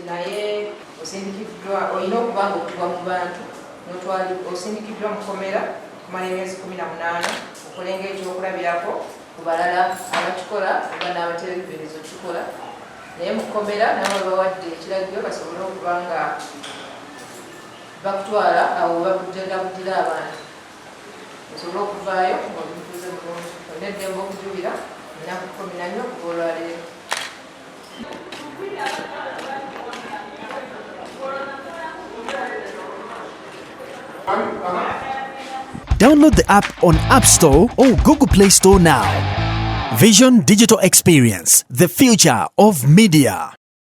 naye osindikiddwa olina okuba nga okugwa mu bantu osindikiddwa mukomera kumala emyezi 18 okolenga ekyokulabirako ku balala abakikola oba n'abateebereza okikola naye mukomera nabo bawadde ekiragiro basobole okuba nga bakutwala awo babuddira abantu osobole okuvaayo ng'obituuze bulungi olina eddembe okujulira ennaku 14 okuva olwaleero. Download the app on App Store or Google Play Store now. Vision Digital Experience, the future of media.